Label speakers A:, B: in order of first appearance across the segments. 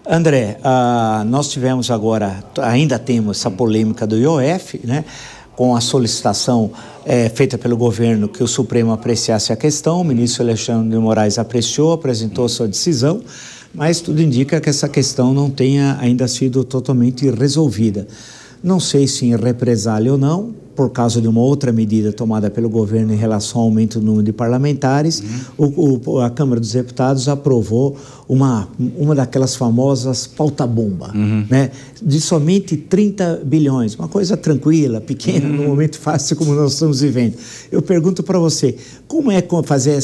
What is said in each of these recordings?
A: André, nós tivemos agora, ainda temos essa polêmica do IOF, né? Com a solicitação feita pelo governo que o Supremo apreciasse a questão. O ministro Alexandre de Moraes apreciou, apresentou sua decisão, mas tudo indica que essa questão não tenha ainda sido totalmente resolvida. Não sei se em represália ou não, por causa de uma outra medida tomada pelo governo em relação ao aumento do número de parlamentares, a Câmara dos Deputados aprovou uma daquelas famosas pauta-bomba, né? De somente 30 bilhões, uma coisa tranquila, pequena, num momento fácil como nós estamos vivendo. Eu pergunto para você, como é fazer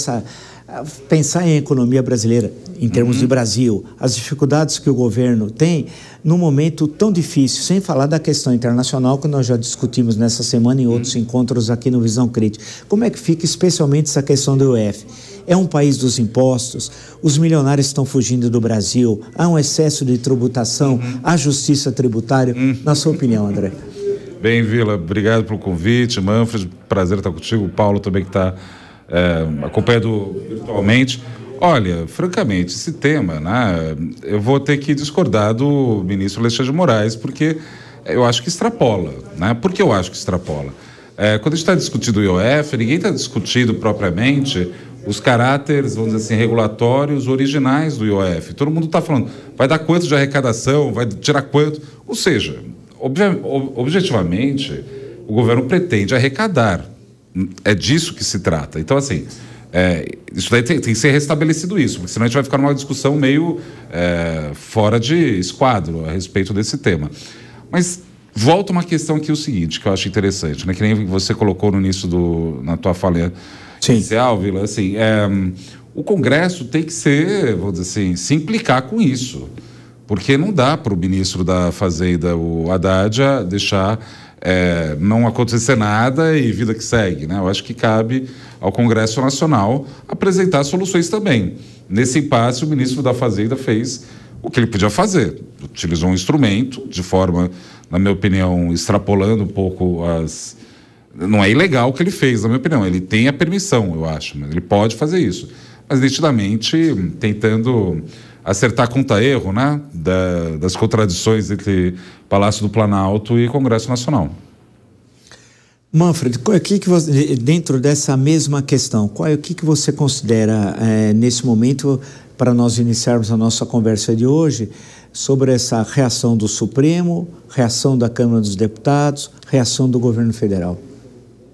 A: pensar em economia brasileira, em termos de Brasil, as dificuldades que o governo tem num momento tão difícil, sem falar da questão internacional que nós já discutimos nessa semana em outros encontros aqui no Visão Crítica. Como é que fica especialmente essa questão do IOF? É um país dos impostos, os milionários estão fugindo do Brasil, há um excesso de tributação, há justiça tributária. Na sua opinião, André?
B: Bem, Vila, obrigado pelo convite. Manfred, prazer estar contigo. O Paulo também que está acompanhando virtualmente. Olha, francamente, esse tema, né, eu vou ter que discordar do ministro Alexandre de Moraes, porque eu acho que extrapola, né? Por que eu acho que extrapola? Quando a gente está discutindo o IOF, ninguém está discutindo propriamente os caráteres, vamos dizer assim, regulatórios originais do IOF. Todo mundo está falando, vai dar quanto de arrecadação, vai tirar quanto? Ou seja, objetivamente, o governo pretende arrecadar. É disso que se trata. Então, assim, isso daí tem que ser restabelecido isso, porque senão a gente vai ficar numa discussão meio fora de esquadro a respeito desse tema. Mas volta uma questão aqui, o seguinte, que eu acho interessante, né? Que nem você colocou no início na tua fala inicial, Vila, assim, o Congresso tem que vamos dizer assim, se implicar com isso, porque não dá para o ministro da Fazenda, o Haddad, deixar não acontecer nada e vida que segue, né? Eu acho que cabe ao Congresso Nacional apresentar soluções também. Nesse impasse, o ministro da Fazenda fez o que ele podia fazer. Utilizou um instrumento de forma, na minha opinião, extrapolando um pouco Não é ilegal o que ele fez, na minha opinião. Ele tem a permissão, eu acho, mas ele pode fazer isso. Mas, nitidamente, tentando acertar conta-erro, né, das contradições entre Palácio do Planalto e Congresso Nacional.
A: Manfred, o que você, dentro dessa mesma questão, o que você considera nesse momento, para nós iniciarmos a nossa conversa de hoje, sobre essa reação do Supremo, reação da Câmara dos Deputados, reação do governo federal?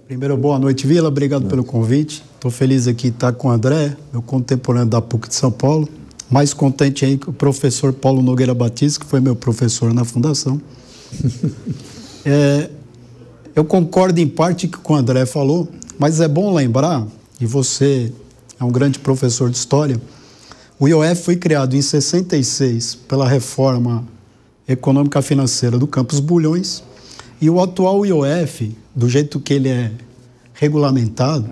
C: Primeiro, boa noite, Vila, obrigado pelo convite. Estou feliz aqui de estar com o André, meu contemporâneo da PUC de São Paulo. Mais contente aí com o professor Paulo Nogueira Batista, que foi meu professor na fundação. Eu concordo em parte com o que o André falou, mas é bom lembrar, e você é um grande professor de história, o IOF foi criado em 66 pela reforma econômica financeira do Campos Bulhões, e o atual IOF, do jeito que ele é regulamentado,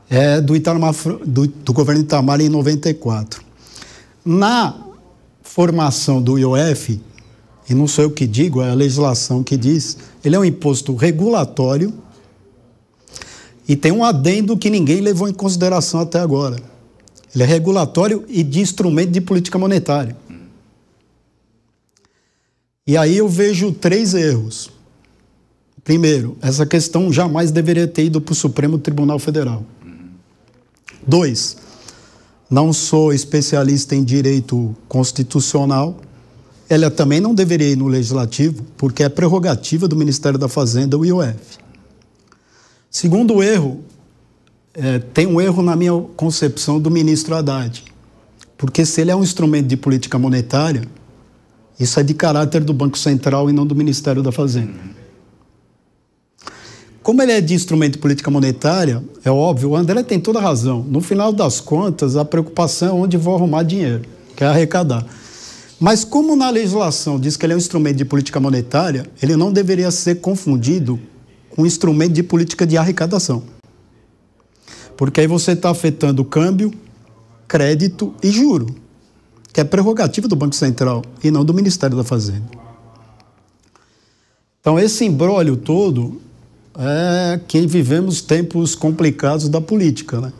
C: é do governo Itamar em 94. Na formação do IOF, e não sou eu que digo, é a legislação que diz, ele é um imposto regulatório e tem um adendo que ninguém levou em consideração até agora. Ele é regulatório e de instrumento de política monetária. E aí eu vejo 3 erros. Primeiro, essa questão jamais deveria ter ido para o Supremo Tribunal Federal. 2, não sou especialista em direito constitucional, ela também não deveria ir no Legislativo, porque é prerrogativa do Ministério da Fazenda, o IOF. Segundo erro, tem um erro na minha concepção do ministro Haddad, porque se ele é um instrumento de política monetária, isso é de caráter do Banco Central e não do Ministério da Fazenda. Como ele é de instrumento de política monetária, é óbvio, o André tem toda a razão. No final das contas, a preocupação é onde vou arrumar dinheiro, que é arrecadar. Mas como na legislação diz que ele é um instrumento de política monetária, ele não deveria ser confundido com instrumento de política de arrecadação. Porque aí você está afetando o câmbio, crédito e juro, que é prerrogativa do Banco Central e não do Ministério da Fazenda. Então, esse imbróglio todo é que vivemos tempos complicados da política, né?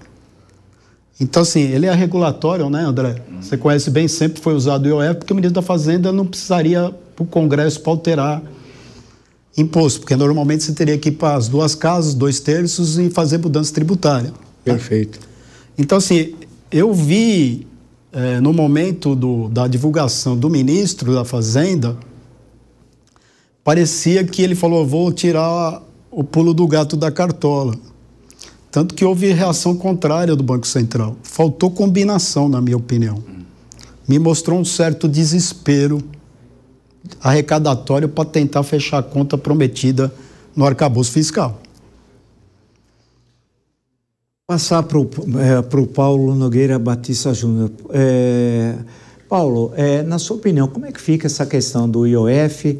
C: Então, assim, ele é regulatório, né, André? Você conhece bem, sempre foi usado o IOF, porque o ministro da Fazenda não precisaria para o Congresso para alterar imposto, porque normalmente você teria que ir para as 2 casas, 2/3 e fazer mudança tributária.
A: Perfeito.
C: Então, assim, eu vi no momento da divulgação do ministro da Fazenda, parecia que ele falou, vou tirar o pulo do gato da cartola. Tanto que houve reação contrária do Banco Central. Faltou combinação, na minha opinião. Me mostrou um certo desespero arrecadatório para tentar fechar a conta prometida no arcabouço fiscal.
A: Passar para o Paulo Nogueira Batista Júnior. Paulo, na sua opinião, como é que fica essa questão do IOF?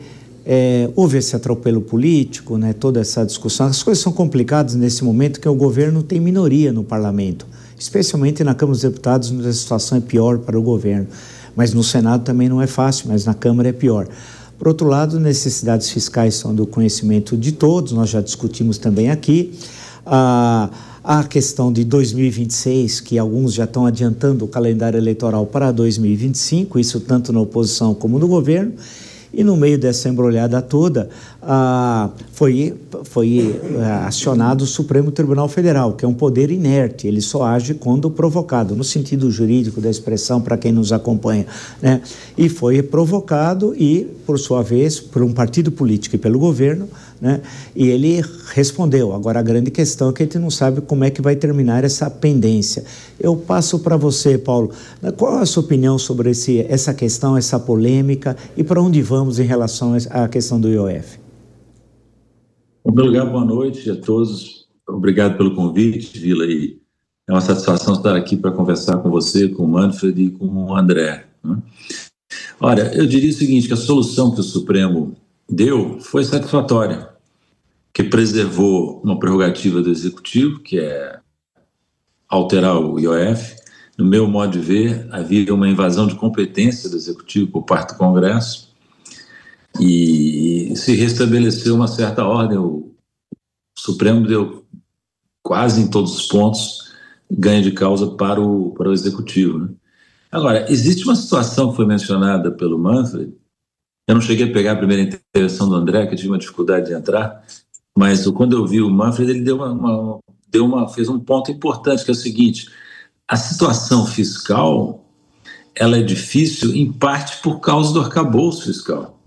A: Houve esse atropelo político, né, toda essa discussão. As coisas são complicadas nesse momento que o governo tem minoria no parlamento, especialmente na Câmara dos Deputados, onde a situação é pior para o governo. Mas no Senado também não é fácil, mas na Câmara é pior. Por outro lado, necessidades fiscais são do conhecimento de todos, nós já discutimos também aqui. A questão de 2026, que alguns já estão adiantando o calendário eleitoral para 2025, isso tanto na oposição como no governo. E no meio dessa embrulhada toda, foi acionado o Supremo Tribunal Federal, que é um poder inerte, ele só age quando provocado, no sentido jurídico da expressão, para quem nos acompanha, né? E foi provocado e, por sua vez, por um partido político e pelo governo, né? E ele respondeu. Agora, a grande questão é que a gente não sabe como é que vai terminar essa pendência. Eu passo para você, Paulo. Qual a sua opinião sobre essa questão, essa polêmica e para onde vamos em relação à questão do IOF?
D: Em primeiro lugar, boa noite a todos. Obrigado pelo convite, Vila. E é uma satisfação estar aqui para conversar com você, com o Manfred e com o André. Olha, eu diria o seguinte, que a solução que o Supremo deu foi satisfatória, que preservou uma prerrogativa do Executivo, que é alterar o IOF. No meu modo de ver, havia uma invasão de competência do Executivo por parte do Congresso e se restabeleceu uma certa ordem. O Supremo deu quase em todos os pontos ganho de causa para o Executivo, né? Agora, existe uma situação que foi mencionada pelo Manfred. Eu não cheguei a pegar a primeira intervenção do André, que eu tive uma dificuldade de entrar, mas quando eu vi o Manfred, ele fez um ponto importante, que é o seguinte: a situação fiscal, ela é difícil em parte por causa do arcabouço fiscal.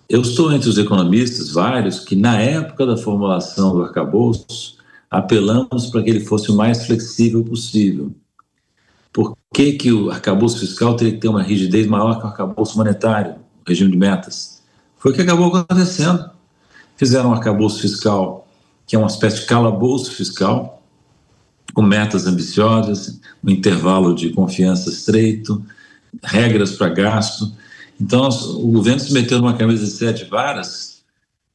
D: Eu estou entre os economistas, vários, que na época da formulação do arcabouço, apelamos para que ele fosse o mais flexível possível. Por que o arcabouço fiscal teria que ter uma rigidez maior que o arcabouço monetário, o regime de metas? Foi o que acabou acontecendo. Fizeram um arcabouço fiscal que é uma espécie de calabouço fiscal, com metas ambiciosas, um intervalo de confiança estreito, regras para gasto. Então, o governo se meteu numa camisa de 7 varas,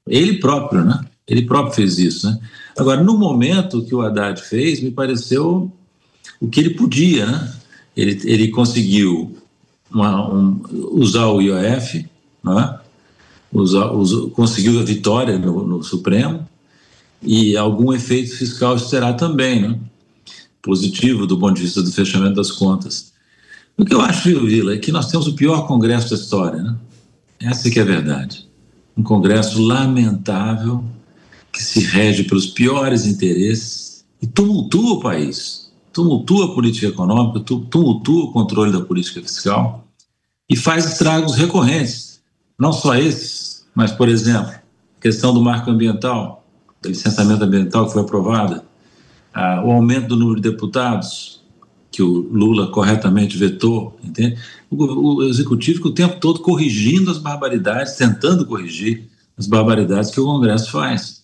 D: ele próprio, né? Ele próprio fez isso, né? Agora, no momento que o Haddad fez, me pareceu o que ele podia, né? Ele conseguiu usar o IOF, né? Conseguiu a vitória no Supremo, e algum efeito fiscal isso terá também, né? Positivo do ponto de vista do fechamento das contas. O que eu acho, Vila, é que nós temos o pior Congresso da história, né? Essa que é a verdade. Um Congresso lamentável, que se rege pelos piores interesses e tumultua o país, tumultua a política econômica, tumultua o controle da política fiscal e faz estragos recorrentes. Não só esses, mas, por exemplo, a questão do marco ambiental, do licenciamento ambiental que foi aprovada, o aumento do número de deputados, que o Lula corretamente vetou, entende? O Executivo que o tempo todo corrigindo as barbaridades, tentando corrigir as barbaridades que o Congresso faz.